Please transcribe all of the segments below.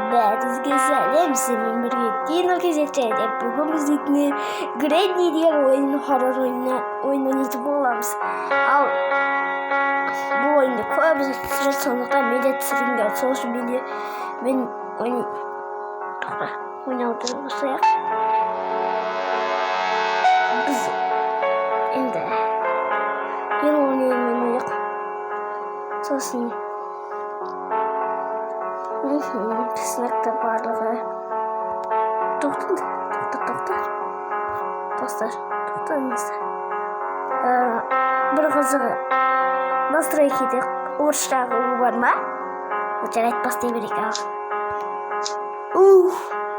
Бәріңізге сәлем, сізбен бірге Динор кездеседі. Бүгін біз Гренни деген хоррор ойнайтын боламыз. Ал бұл ойынды көбісі түсіреді, сондықтан мен де түсіргім сол үшін мен ойнауды бастайық. Біз енді ойнайық. Сосын сынақта барлығы тоқтаңыздар. Бір қызығы настройкиде орысшағы бар ма? Жарайды, бастай берейік.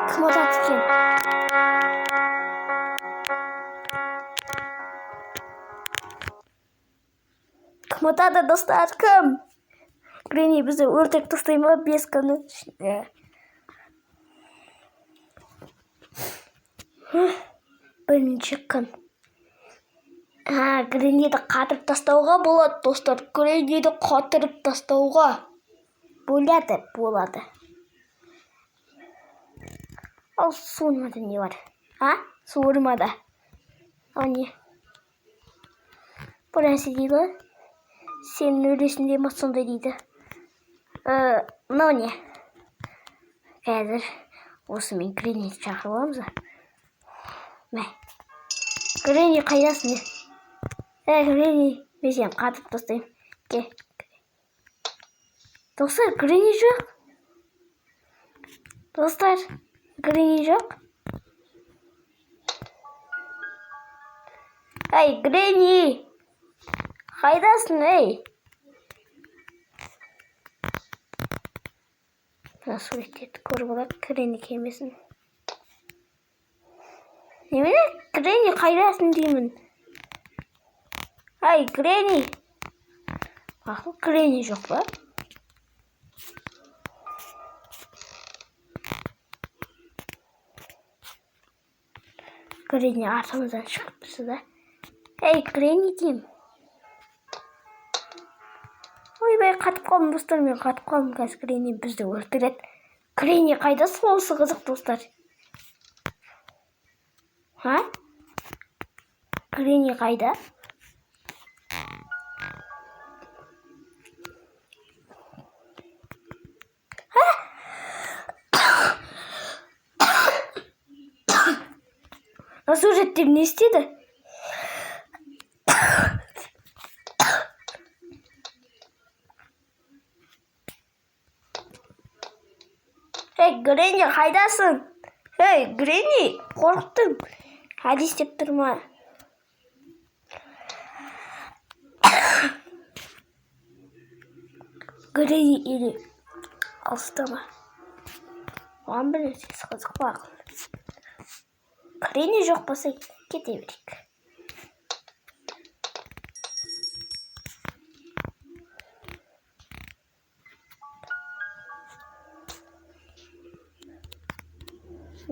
Кім отады екен? Кім отады, достар, кім? Гренни бізді өлтіріп тастай ма 5 күннің ішінде? Бірінші күн. Гренниді қатырып тастауға болады, достар. Гренниді қатырып тастауға болады. Ал суырмада не бар? Суырмада. Ал не? Бұл әсі дейді? Сенің өлесінде ма сондай дейді? Мынау не? Қазір осымен Гренниді шақырып аламыз. Гренни қайдасың? Гренни, мен сені қатырып тастаймын. Достар, Гренни жоқ. Достар, Гренни жоқ. Гренни! Қайдасың, суреттерді көріп алайық, Гренни келмесін. Немене? Гренни қайдасың деймін. Гренни! Ақыл, Гренни жоқ па? Гренни артымыздан шығып тұрсы да. Гренни деймін. Ойбай, қатып қалдым, достар, мен қатып қалдым. Қазір Гренни бізді өлтіреді. Гренни қайдасың, осы қызық, достар? Гренни қайда? Сюжеттер не істеді? Гренни қайдасың? Гренни, қорықтың. Әлі істеп тұрма. Гренни или алыстама. Оған білесіз, қызық бағыл. Гренни жоқ болса кете берейік.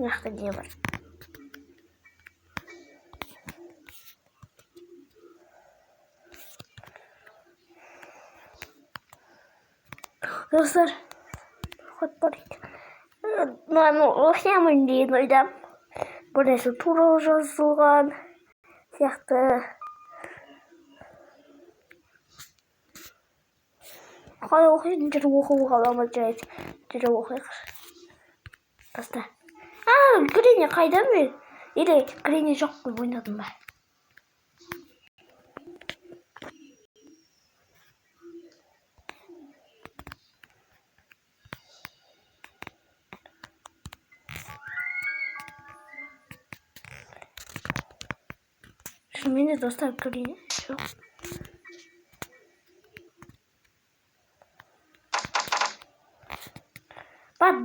Нақты не бар? Достар, ход барайық. Мен оқиямын дейін ойдам. Бұл нәрсе туралы жазылған сияқты. Қалай оқиын? Жүріп оқуға аламыз, жүріп оқиық. Достар. Гренни қайда мен? Или Гренни жоқ қой, ойнадым ба? Шынымен достар, Гренни жоқ.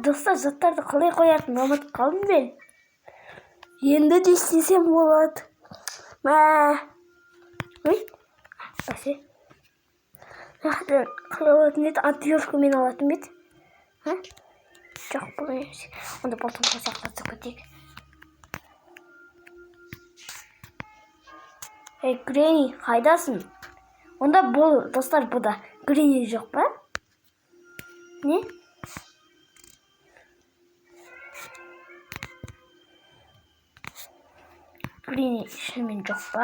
Достар, заттарды қалай қоятын ұмытып қалдым мен. Енді де істесем болады. Бәсе. Қалай алатын еді? Антиёшкамен алатын бет. Жоқ, бұл емес. Онда болтымға сақтатып кетейік. Гренни, қайдасың? Онда бұл, достар, бұда Гренни жоқ па? Не? Green шынымен жоқ па?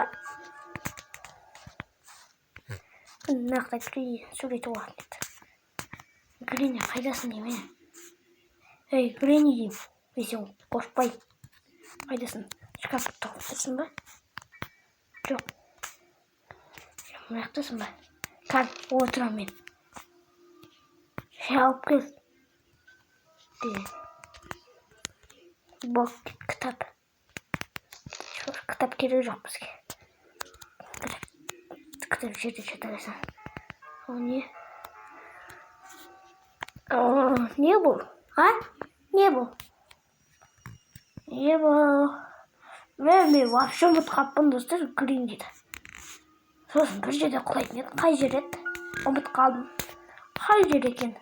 Нақты Green суреті болатын еді. Green қайдасың деймін. Ей, Green деймін. Сен қорықпай. Қайдасың? Шкафты тығып тұрсың ба? Жоқ. Мынаяқтасың ба? Кәл, отырам мен. Алып кел. Бұл кітап. Кітап керек жоқ бізге. Кітап жерде жата берсін. Ол не? Не бұл? А? Не бұл? Не бұл? Мен вообще ұмытып қалыппын достар, Green дейді. Сосын бір жерде құлайтын еді. Қай жер еді? Ұмытып қалдым. Қай жер екен?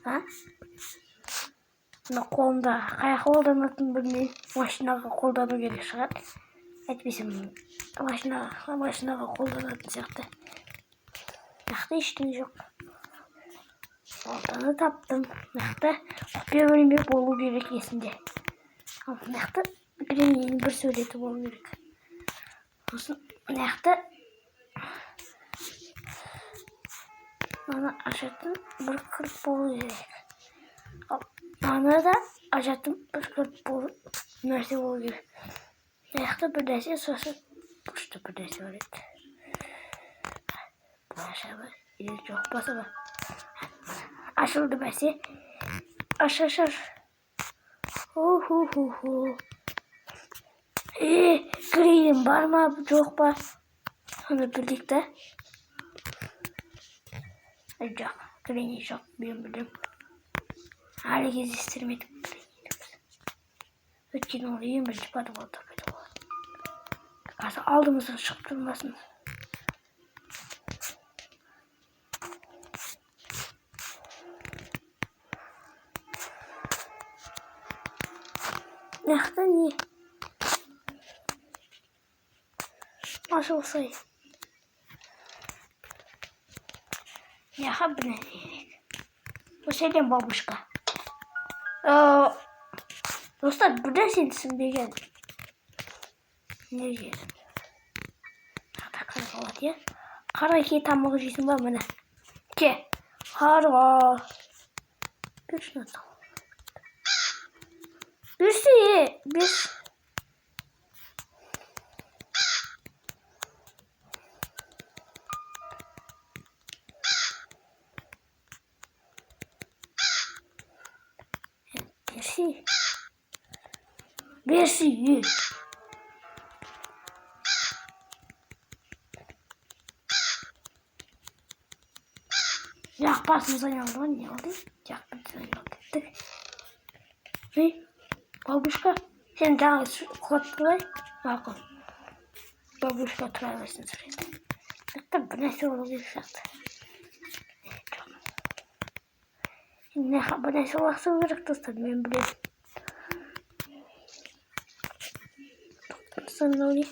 А? Мына қолымда қай қолданатынын білмей, машинаға қолдану керек шығар. Әйтпесем машинаға қолданатын сияқты. Нақты ештеңе жоқ. Балтаны таптым. Нақты құпия бөлме болу керек есінде. Ал нақты Green'нің бір суреті болу керек. Сосын нақты мана ашатын бір кілт болу керек. Ана да ажатын бір кілт болу нәрсе болу керек. Нақты бір нәрсе, сосын бұрышта бір нәрсе бар еді. Бұлаша ба? Жоқ баса ба? Ашылды бәсе. Аш. Green бар ма, жоқ па? Оны білдік та. Жоқ, Green жоқ, мен білем. Әлі кездестірмедік Green'ді. Өткен ол ең бірінші подвалда пайда болады. Қазір алдымыздан шығып тұрмасын. Нақты не? Ашылсай. Яха бір нәрсе керек. Өселен бабушка. Достар, бір нәрсені түсінбеген. Не жер? Нақты қара болады, е? Қара ке тамағы жейсің ба, міне? Ке, қара. Бершін атау. Берші, берш. Берші. Жақпасымыз айналды, не oldu? Жақпасымыз айналды. Бабушка, сен жаңағы қуат тұрай? Мақұл. Бабушка тұрай берсін сұрайды. Бір нәрсе болу керек сияқты. Бір нәрсе олақсу керек достар, мен білем. Тоқтамсың не?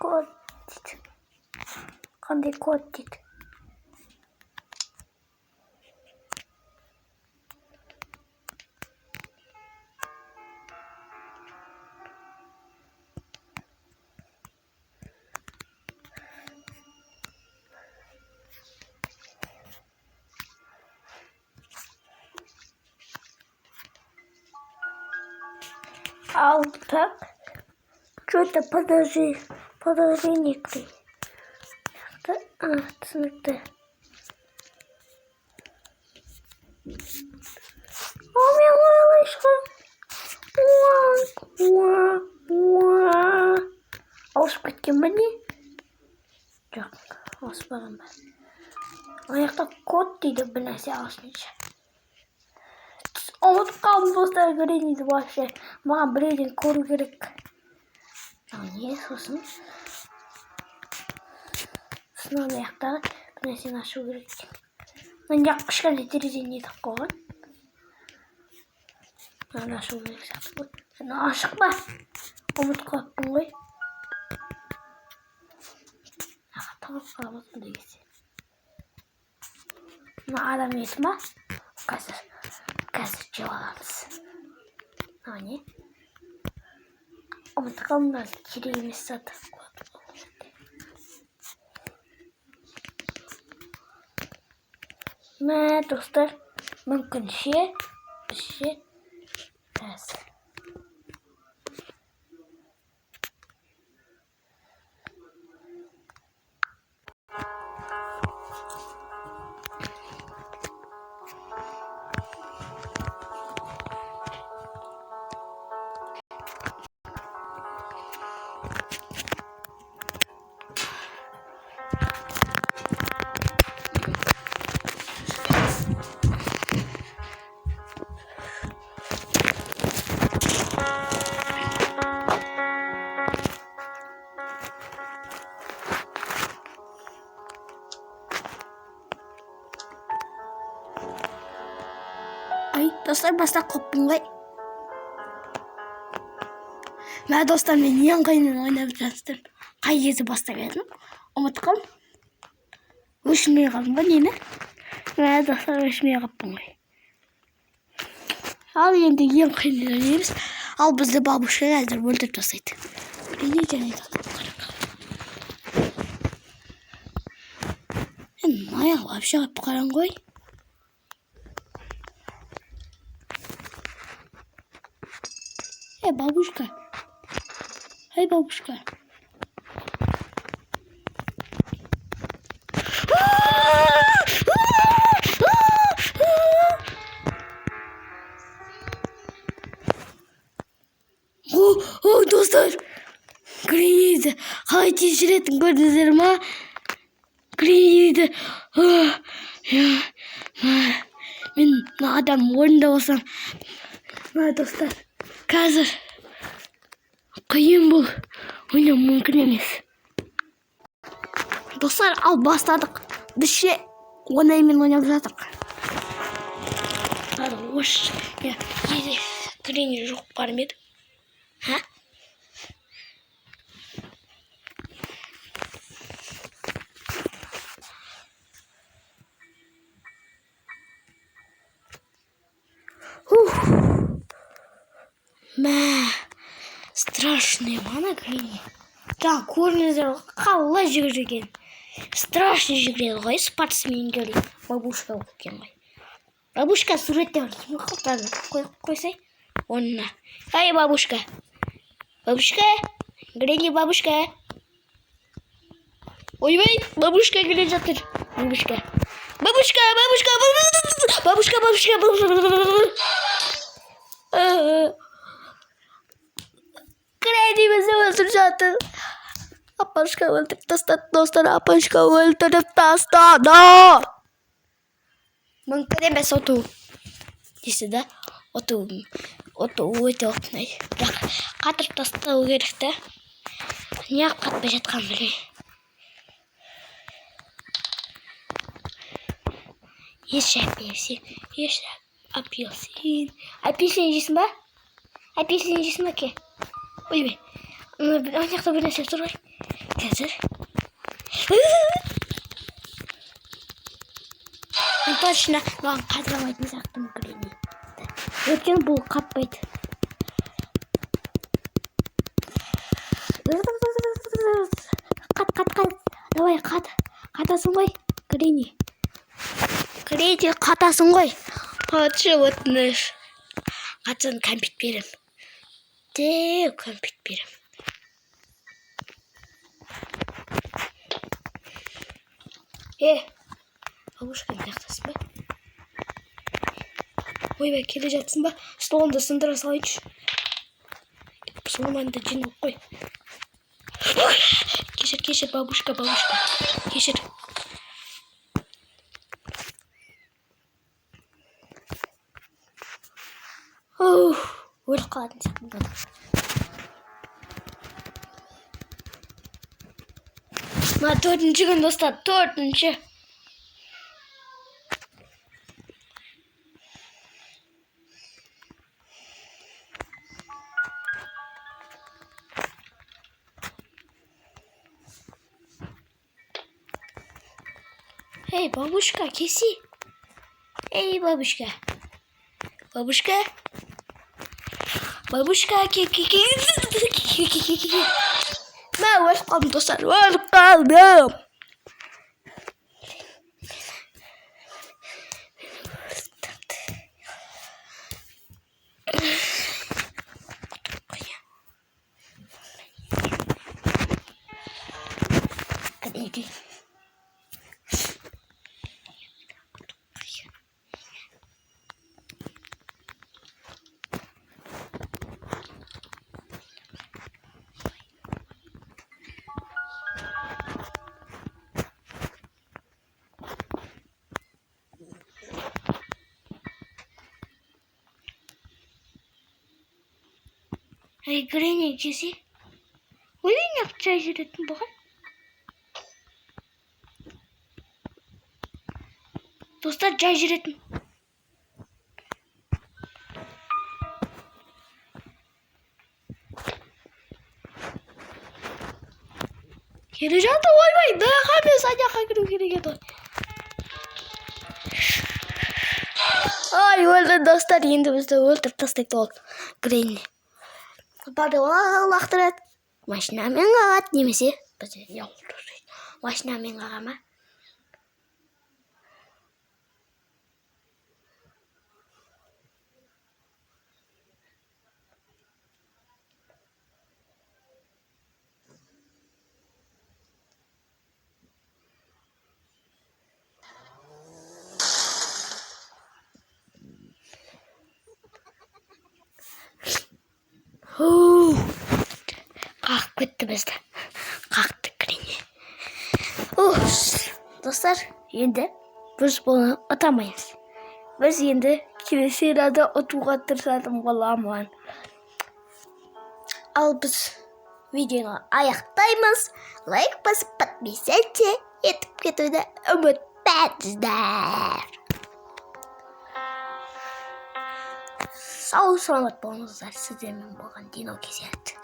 Код дейді. Қандай код дейді. Ал так, что-то подожди некий. Түсінікті. Мен ойлайшқа. Ауысып кеткен ба не? Жоқ, ауыспаған ба. Аяқта код дейді бір нәрсе ағылшынша. Ұмытып қалдым достар, Green'ді вообще. Маған біреуден көру керек. Не сосын? Сосын аяқтағы бір нәрсені ашу керек. Мен жақ кішкене терезені етіп қойған. Мен ашу керек сияқты. Ашық па? Ұмытып қалыппын ғой. Тағып қалып отырмын дегенше. адам есім ба? Қазір жеп аламыз. Не? Ұмытып қалдым, керек емес зат. Мә, достар, мүмкінше қазір. Ay, dostlar бастап қоппын ғой. Мә, достар, мен ең қиынын ойнап жатырмын. Қай кезі бастап едім? Ұмытып қалдым. Өшмей қалдым ғой нені? Мә, достар, өшмей қалыппын ғой. Ал енді ең қиынын ойнаймыз. Ал бізді бабушка қазір өлтіріп тастайды. Не және аяқ вообще қойып қаран ғой. Бабушка. Эй, бабушка. О, достар. Грейді. Қалай тежіретін көрдіңіздер ма? Грейді. Мен адам орында болсам. Достар. Қазір қиын бұл. Ойнау мүмкін емес. Достар, ал бастадық. Бізше онаймен ойнап жатырық. Ош, тренер жоқ бармеді. Мә, страшный мана грейни. Жаңа көріңіздер қалай жүгірген. Страшный жүгіреді ғой, спортсмен келді. Бабушка өткен ғой. Бабушка суреттер қойсай. Онына. Ай, бабушка. Бабушка. Грейни бабушка. Ойбай, бабушка келе жатыр. Бабушка. Бабушка. Грейни бізді өлтіріп жатыр. Апашка өлтіріп тастады, достар. Апашка өлтіріп тастады. Мүмкін емес оту. Десі да? Оту өте оқтынай. Бірақ қатырып тастау керек та. Неғып қатпай жатқан білей. Еш апельсин. Апельсин жейсің ба? Апельсин жейсің ба ке? Ойбай. Аяқта бір нәрсе тұр ғой. Қазір. Точно, маған қатырамайтын сақтым грейни. Өткен бұл қатпайды. Қат. Давай, қатасың ғой, грейни. Грейни, қатасың ғой. Қатшы өтініш. Қатсын кәмпит берем. Деу кәмпит берем. Бабушка мақтасын ба? Ойбай, келе жатсын ба? Столымды сындыра салайыншы. Солманды жинап қой. Кешір, бабушка. Кешір. Өліп қалатын сияқты. Ма, төртінші күн, достар, төртінші. Эй, бабушка, кеси. Ey babuşka. Babuşka. Babuşka. Ben welcome dostlar. Welcome. Hadi. Hey Granny Jesse. Oyun yapacağız dedim bakın. Dostlar caycır ettim. Geleceğim de vay daha kalmıyor sadece kagırım geri. Ay öldü dostlar енді бізді өлтіріп тастайды ол Гренни. Барды лақтырады. Машинамен қағады немесе бізде машинамен қаға ма? Қағып кетті бізді. Қақты Гренни. Достар, енді біз бұны ұтамаймыз. Біз енді келесі серияда ұтуға тырысатын боламыз. Ал біз видеоны аяқтаймыз. Лайк басып, подписаться етіп кетуді ұмытпаңыздар. Сау саламат болыңыздар. Сіздермен болған Дино KZ.